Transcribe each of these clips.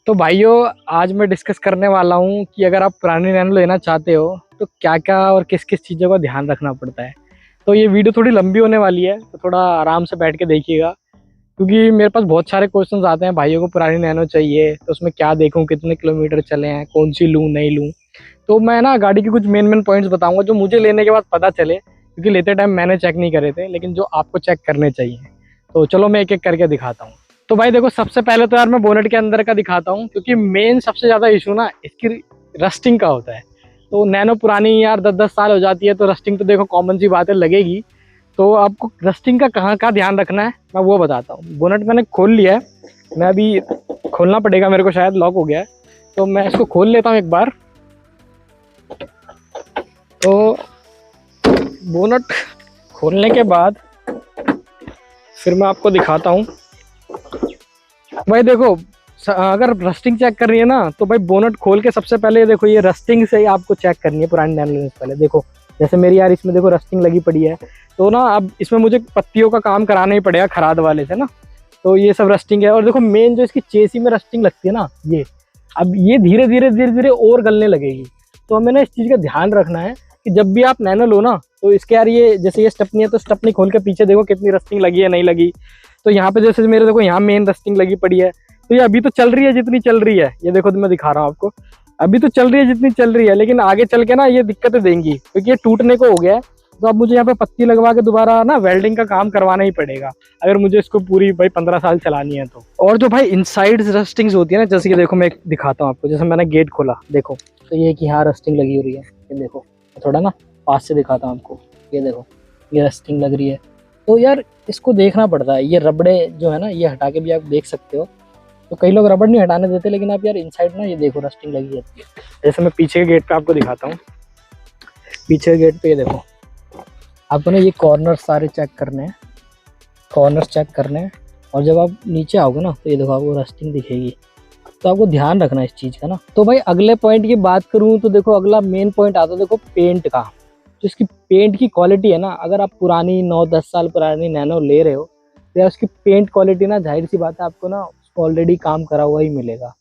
तो भाइयों, आज मैं डिस्कस करने वाला हूँ कि अगर आप पुरानी नैनो लेना चाहते हो तो क्या क्या और किस किस चीज़ों का ध्यान रखना पड़ता है। तो ये वीडियो थोड़ी लंबी होने वाली है, तो थोड़ा आराम से बैठ के देखिएगा, क्योंकि मेरे पास बहुत सारे क्वेश्चंस आते हैं। भाइयों को पुरानी नैनो चाहिए तो उसमें क्या देखूँ, कितने किलोमीटर चले हैं, कौन सी लूँ नहीं लूँ। तो मैं ना गाड़ी के कुछ मेन मेन पॉइंट्स बताऊँगा जो मुझे लेने के बाद पता चले, क्योंकि लेते टाइम मैंने चेक नहीं करे थे, लेकिन जो आपको चेक करने चाहिए। तो चलो मैं एक एक करके दिखाता हूँ। तो भाई देखो, सबसे पहले तो यार मैं बोनेट के अंदर का दिखाता हूँ, क्योंकि मेन सबसे ज़्यादा इशू ना इसकी रस्टिंग का होता है। तो नैनो पुरानी यार 10-10 साल हो जाती है, तो रस्टिंग तो देखो कॉमन सी बात है, लगेगी। तो आपको रस्टिंग का कहाँ का ध्यान रखना है मैं वो बताता हूँ। बोनेट मैंने खोल लिया है, मैं अभी खोलना पड़ेगा मेरे को, शायद लॉक हो गया है। तो मैं इसको खोल लेता हूँ एक बार। तो बोनेट खोलने के बाद फिर मैं आपको दिखाता हूँ। भाई देखो, अगर रस्टिंग चेक कर रही है ना, तो भाई बोनट खोल के सबसे पहले देखो, ये रस्टिंग से ही आपको चेक करनी है पुरानी नैनो लेने से पहले। देखो जैसे मेरी यार इसमें देखो रस्टिंग लगी पड़ी है, तो ना अब इसमें मुझे पत्तियों का काम कराना ही पड़ेगा खराद वाले से ना। तो ये सब रस्टिंग है। और देखो मेन जो इसकी चेसी में रस्टिंग लगती है ना, ये अब ये धीरे धीरे और गलने लगेगी। तो हमें ना इस चीज़ का ध्यान रखना है कि जब भी आप नैनो लो ना, तो इसके यार ये जैसे ये स्टेपनी है, तो स्टेपनी खोल के पीछे देखो कितनी रस्टिंग लगी है नहीं लगी। तो यहाँ पे जैसे मेरे देखो यहाँ मेन रस्टिंग लगी पड़ी है, तो ये अभी तो चल रही है जितनी चल रही है। ये देखो, तो मैं दिखा रहा हूँ आपको, अभी तो चल रही है जितनी चल रही है, लेकिन आगे चल के ना ये दिक्कतें देंगी, क्योंकि ये टूटने को हो गया है। तो अब मुझे यहाँ पे पत्ती लगवा के दोबारा ना वेल्डिंग का काम करवाना ही पड़ेगा, अगर मुझे इसको पूरी भाई 15 साल चलानी है तो। और जो भाई इनसाइड रस्टिंग्स होती है ना, जैसे कि देखो मैं दिखाता हूँ आपको। जैसे मैंने गेट खोला, देखो तो ये कि यहाँ रस्टिंग लगी हो रही है। ये देखो, थोड़ा ना पास से दिखाता हूँ आपको। ये देखो, ये रस्टिंग लग रही है। तो यार इसको देखना पड़ता है। ये रबड़े जो है ना, ये हटा के भी आप देख सकते हो। तो कई लोग रबड़ नहीं हटाने देते, लेकिन आप यार इनसाइड ना ये देखो रस्टिंग लगी रहती है। जैसे मैं पीछे के गेट पे आपको दिखाता हूँ। पीछे के गेट पे ये देखो, आपको ना ये कॉर्नर सारे चेक करने हैं, कॉर्नर चेक करने हैं। और जब आप नीचे आओगे ना, तो ये देखो आपको रस्टिंग दिखेगी। तो आपको ध्यान रखना है इस चीज़ का ना। तो भाई अगले पॉइंट की बात करूँ तो देखो, अगला मेन पॉइंट आता है देखो पेंट का। जो इसकी पेंट की क्वालिटी है ना, अगर आप पुरानी 9-10 साल पुरानी नैनो ले रहे हो, तो यार उसकी पेंट क्वालिटी ना, जाहिर सी बात है आपको ना ऑलरेडी काम करा हुआ ही मिलेगा।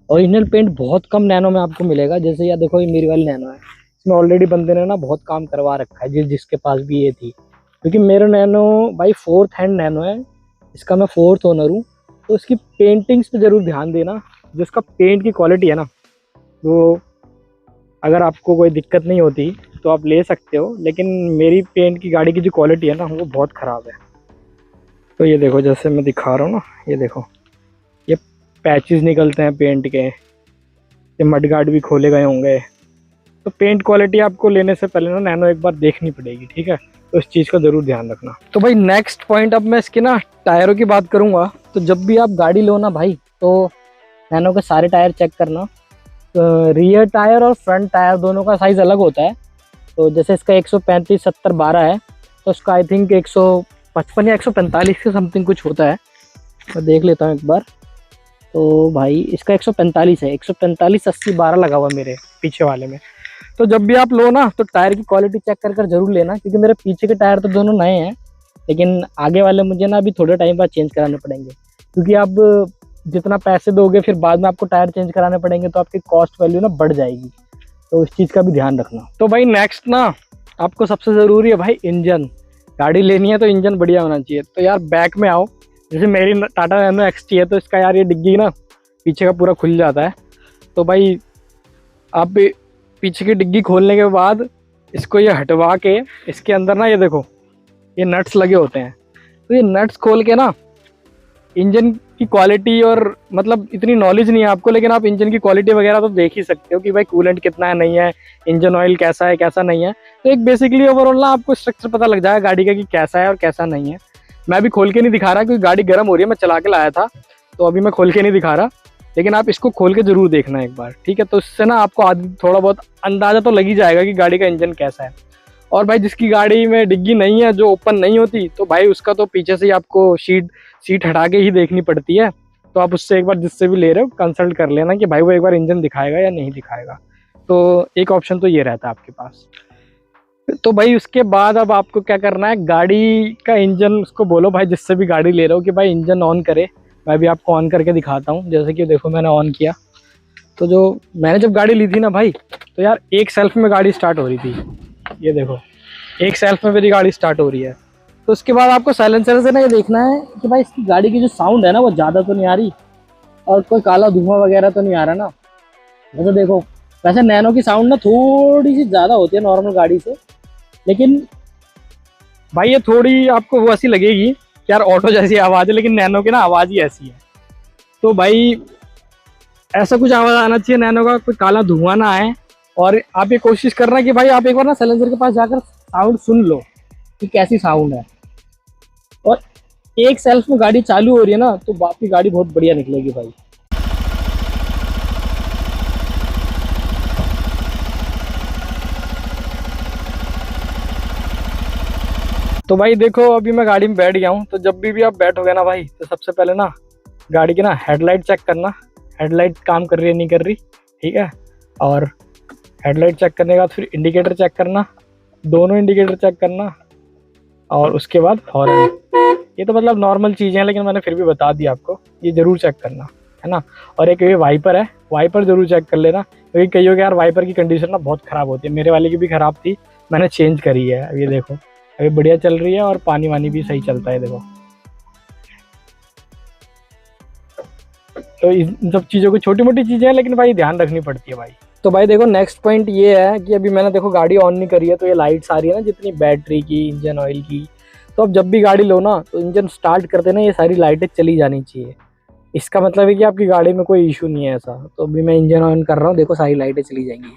ओरिजिनल पेंट बहुत कम नैनो में आपको मिलेगा। जैसे यार देखो, ये मेरी वाली नैनो है, इसमें ऑलरेडी बंदे ने ना बहुत काम करवा रखा है, जिसके पास भी ये थी। क्योंकि मेरा नैनो भाई 4th हैंड नैनो है, इसका मैं 4th ओनर हूँ। तो इसकी पेंटिंग्स पे ज़रूर ध्यान देना। जिसका पेंट की क्वालिटी है ना, वो अगर आपको कोई दिक्कत नहीं होती तो आप ले सकते हो, लेकिन मेरी पेंट की गाड़ी की जो क्वालिटी है ना, वो बहुत ख़राब है। तो ये देखो, जैसे मैं दिखा रहा हूँ ना, ये देखो ये पैचेस निकलते हैं पेंट के, ये मडगार्ड भी खोले गए होंगे। तो पेंट क्वालिटी आपको लेने से पहले ना नैनो एक बार देखनी पड़ेगी, ठीक है। तो इस चीज़ का ज़रूर ध्यान रखना। तो भाई नेक्स्ट पॉइंट, अब मैं इसके ना टायरों की बात करूँगा। तो जब भी आप गाड़ी लो ना भाई, तो नैनो के सारे टायर चेक करना। तो रियर टायर और फ्रंट टायर दोनों का साइज़ अलग होता है। तो जैसे इसका 135/70/12 है, तो उसका आई थिंक 155 या 145 के समथिंग कुछ होता है। मैं देख लेता हूँ एक बार। तो भाई इसका 145 है, 145/80/12 लगा हुआ मेरे पीछे वाले में। तो जब भी आप लो ना, तो टायर की क्वालिटी चेक कर जरूर लेना, क्योंकि मेरे पीछे के टायर तो दोनों नए हैं, लेकिन आगे वाले मुझे ना अभी थोड़े टाइम बाद चेंज कराने पड़ेंगे। क्योंकि आप जितना पैसे दोगे, फिर बाद में आपको टायर चेंज कराने पड़ेंगे, तो आपकी कॉस्ट वैल्यू ना बढ़ जाएगी। तो इस चीज़ का भी ध्यान रखना। तो भाई नेक्स्ट ना, आपको सबसे ज़रूरी है भाई इंजन। गाड़ी लेनी है तो इंजन बढ़िया होना चाहिए। तो यार बैक में आओ। जैसे मेरी टाटा नैनो XT है, तो इसका यार ये डिग्गी ना पीछे का पूरा खुल जाता है। तो भाई आप पीछे की डिग्गी खोलने के बाद इसको ये हटवा के, इसके अंदर ना ये देखो ये नट्स लगे होते हैं। तो ये नट्स खोल के ना, इंजन की क्वालिटी, और मतलब इतनी नॉलेज नहीं है आपको, लेकिन आप इंजन की क्वालिटी वगैरह तो देख ही सकते हो कि भाई कूलेंट कितना है नहीं है, इंजन ऑयल कैसा है कैसा नहीं है। तो एक बेसिकली ओवरऑल ना आपको स्ट्रक्चर पता लग जाएगा गाड़ी का कि कैसा है और कैसा नहीं है। मैं अभी खोल के नहीं दिखा रहा, क्योंकि गाड़ी गर्म हो रही है, मैं चला के लाया था, तो अभी मैं खोल के नहीं दिखा रहा। लेकिन आप इसको खोल के जरूर देखना एक बार, ठीक है। तो इससे ना आपको थोड़ा बहुत अंदाजा तो लग ही जाएगा कि गाड़ी का इंजन कैसा है। और भाई जिसकी गाड़ी में डिग्गी नहीं है, जो ओपन नहीं होती, तो भाई उसका तो पीछे से ही आपको सीट हटा के ही देखनी पड़ती है। तो आप उससे एक बार, जिससे भी ले रहे हो, कंसल्ट कर लेना कि भाई वो एक बार इंजन दिखाएगा या नहीं दिखाएगा। तो एक ऑप्शन तो ये रहता है आपके पास। तो भाई उसके बाद अब आपको क्या करना है, गाड़ी का इंजन उसको बोलो भाई, जिससे भी गाड़ी ले रहे हो, कि भाई इंजन ऑन करे। मैं भी आपको ऑन करके दिखाता हूँ। जैसे कि देखो मैंने ऑन किया, तो जो मैंने जब गाड़ी ली थी ना भाई, तो यार एक सेल्फ में गाड़ी स्टार्ट हो रही थी। ये देखो एक सेल्फ में मेरी गाड़ी स्टार्ट हो रही है। तो उसके बाद आपको साइलेंसर से ना ये देखना है कि भाई इसकी गाड़ी की जो साउंड है ना वो ज़्यादा तो नहीं आ रही और कोई काला धुआं वगैरह तो नहीं आ रहा ना। वैसे देखो, वैसे नैनो की साउंड ना थोड़ी सी ज़्यादा होती है नॉर्मल गाड़ी से, लेकिन भाई ये थोड़ी आपको वो ऐसी लगेगी कि यार ऑटो जैसी आवाज़ है, लेकिन नैनो की ना आवाज़ ही ऐसी है। तो भाई ऐसा कुछ आवाज़ आना चाहिए नैनो का, कोई काला धुआं ना आए। और आप ये कोशिश करना कि भाई आप एक बार ना साइलेंसर के पास जाकर साउंड सुन लो कि कैसी साउंड है। और एक सेल्फ में गाड़ी चालू हो रही है ना, तो आपकी गाड़ी बहुत बढ़िया निकलेगी भाई। तो भाई देखो अभी मैं गाड़ी में बैठ गया हूँ। तो जब भी आप बैठोगे ना भाई, तो सबसे पहले ना गाड़ी की ना हेडलाइट चेक करना, हेडलाइट काम कर रही है नहीं कर रही, ठीक है। और हेडलाइट चेक करने के बाद फिर इंडिकेटर चेक करना, दोनों इंडिकेटर चेक करना, और उसके बाद हॉर्न। ये तो मतलब नॉर्मल चीज़ें हैं, लेकिन मैंने फिर भी बता दिया आपको, ये ज़रूर चेक करना है ना। और एक ये वाइपर है, वाइपर ज़रूर चेक कर लेना, क्योंकि कई हो गया यार वाइपर की कंडीशन ना बहुत ख़राब होती है। मेरे वाले की भी ख़राब थी, मैंने चेंज करी है। अब ये देखो अभी बढ़िया चल रही है और पानी वानी भी सही चलता है। देखो तो इन सब चीज़ों को, छोटी मोटी चीज़ें हैं लेकिन भाई ध्यान रखनी पड़ती है भाई। तो भाई देखो नेक्स्ट पॉइंट ये है कि अभी मैंने देखो गाड़ी ऑन नहीं करी है, तो ये लाइट्स आ रही है ना जितनी बैटरी की, इंजन ऑयल की। तो अब जब भी गाड़ी लो ना, तो इंजन स्टार्ट करते ना ये सारी लाइटें चली जानी चाहिए। इसका मतलब है कि आपकी गाड़ी में कोई इशू नहीं है ऐसा। तो अभी मैं इंजन ऑन कर रहा हूँ, देखो सारी लाइटें चली जाएंगी।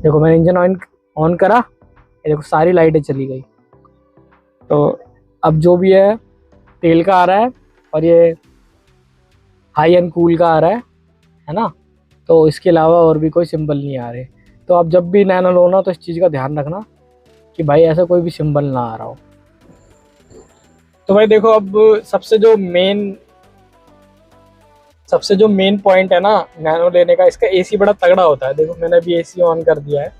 देखो मैंने इंजन ऑन करा, ये देखो सारी लाइटें चली गई। तो अब जो भी है तेल का आ रहा है और ये हाई एंड कूल का आ रहा है ना। तो इसके अलावा और भी कोई सिंबल नहीं आ रहे। तो आप जब भी नैनो लो ना, तो इस चीज़ का ध्यान रखना कि भाई ऐसा कोई भी सिंबल ना आ रहा हो। तो भाई देखो अब सबसे जो मेन पॉइंट है ना नैनो लेने का, इसका एसी बड़ा तगड़ा होता है। देखो मैंने अभी एसी ऑन कर दिया है।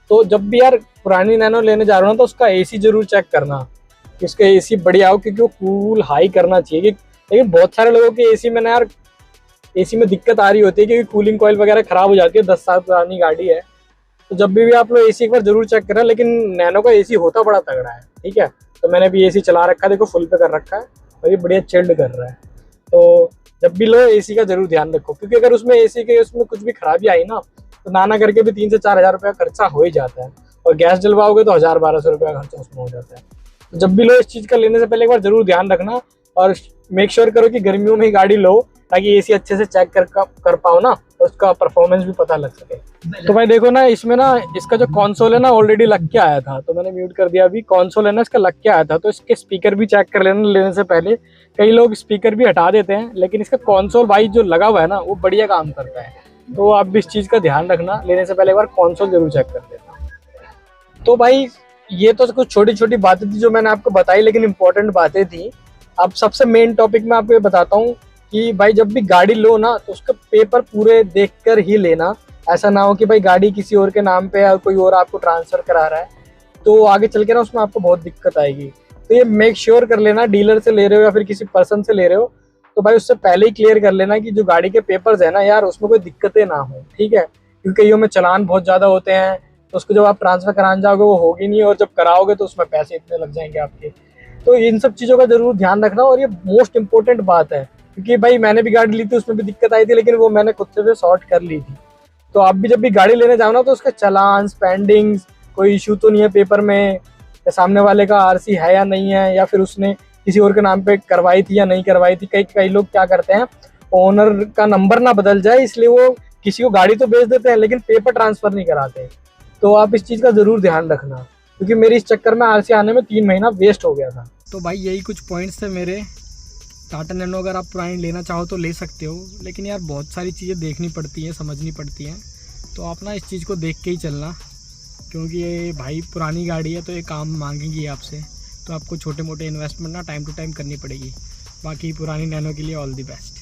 तो जब भी यार पुरानी नैनो लेने जा रहे हो ना, तो उसका एसी जरूर चेक करना कि उसका एसी बढ़िया हो, क्योंकि वो कूल हाई करना चाहिए। लेकिन बहुत सारे लोगों के एसी में ना यार, एसी में दिक्कत आ रही होती है क्योंकि कूलिंग कॉइल वगैरह खराब हो जाती है। 10 साल पुरानी गाड़ी है, तो जब भी आप लोग एसी एक बार जरूर चेक करें। लेकिन नैनो का एसी होता बड़ा तगड़ा है, ठीक है। तो मैंने भी एसी चला रखा है, देखो फुल पे कर रखा है और ये बढ़िया चिल्ड कर रहा है। तो जब भी लो एसी का जरूर ध्यान रखो, क्योंकि अगर उसमें एसी के उसमें कुछ भी खराबी आई ना, तो नाना करके भी 3 से 4 हज़ार रुपया खर्चा हो ही जाता है। और गैस जलवाओगे तो 1000-1200 रुपया खर्चा उसमें हो जाता है। तो जब भी लो इस चीज़ का लेने से पहले एक बार जरूर ध्यान रखना, और मेक श्योर करो कि गर्मियों में ही गाड़ी लो, ताकि एसी अच्छे से चेक कर पाओ ना, तो उसका परफॉर्मेंस भी पता लग सके। तो भाई देखो ना, इसमें ना इसका जो कंसोल है ना ऑलरेडी लग के आया था, तो मैंने म्यूट कर दिया। अभी कंसोल है ना इसका लग के आया था, तो इसके स्पीकर भी चेक कर लेना लेने से पहले। कई लोग स्पीकर भी हटा देते हैं, लेकिन इसका कंसोल भाई जो लगा हुआ है ना वो बढ़िया काम करता है। तो आप भी इस चीज़ का ध्यान रखना, लेने से पहले एक बार कंसोल जरूर चेक कर लेना। तो भाई ये तो कुछ छोटी छोटी बातें थी जो मैंने आपको बताई, लेकिन इंपॉर्टेंट बातें थी। अब सबसे मेन टॉपिक मैं आपको ये बताता हूँ कि भाई जब भी गाड़ी लो ना, तो उसका पेपर पूरे देखकर ही लेना। ऐसा ना हो कि भाई गाड़ी किसी और के नाम पे है और कोई और आपको ट्रांसफर करा रहा है, तो आगे चल के ना उसमें आपको बहुत दिक्कत आएगी। तो ये मेक श्योर कर लेना, डीलर से ले रहे हो या फिर किसी पर्सन से ले रहे हो, तो भाई उससे पहले ही क्लियर कर लेना कि जो गाड़ी के पेपर्स है ना यार, उसमें कोई दिक्कतें ना हो, ठीक है। क्योंकि कईयों में चालान बहुत ज़्यादा होते हैं, तो उसको जब आप ट्रांसफर कराने जाओगे वो होगी नहीं, और जब कराओगे तो उसमें पैसे इतने लग जाएंगे आपके। तो इन सब चीज़ों का जरूर ध्यान रखना, और ये मोस्ट इंपॉर्टेंट बात है। क्योंकि भाई मैंने भी गाड़ी ली थी, उसमें भी दिक्कत आई थी, लेकिन वो मैंने खुद से सॉर्ट कर ली थी। तो आप भी जब भी गाड़ी लेने जाओ ना, तो उसका चालान, पेंडिंग्स, कोई इशू तो नहीं है पेपर में, या सामने वाले का आरसी है या नहीं है, या फिर उसने किसी और के नाम पे करवाई थी या नहीं करवाई थी। कई लोग क्या करते हैं, ओनर का नंबर ना बदल जाए इसलिए वो किसी को गाड़ी तो बेच देते हैं, लेकिन पेपर ट्रांसफर नहीं कराते। तो आप इस चीज़ का ज़रूर ध्यान रखना, क्योंकि मेरी इस चक्कर में आरसी आने में 3 महीना वेस्ट हो गया था। तो भाई यही कुछ पॉइंट्स थे मेरे। टाटा नैनो अगर आप पुरानी लेना चाहो तो ले सकते हो, लेकिन यार बहुत सारी चीज़ें देखनी पड़ती हैं, समझनी पड़ती हैं। तो आप ना इस चीज़ को देख के ही चलना, क्योंकि ये भाई पुरानी गाड़ी है, तो ये काम मांगेगी आपसे। तो आपको छोटे मोटे इन्वेस्टमेंट ना टाइम टू टाइम करनी पड़ेगी। बाकी पुरानी नैनो के लिए ऑल दी बेस्ट।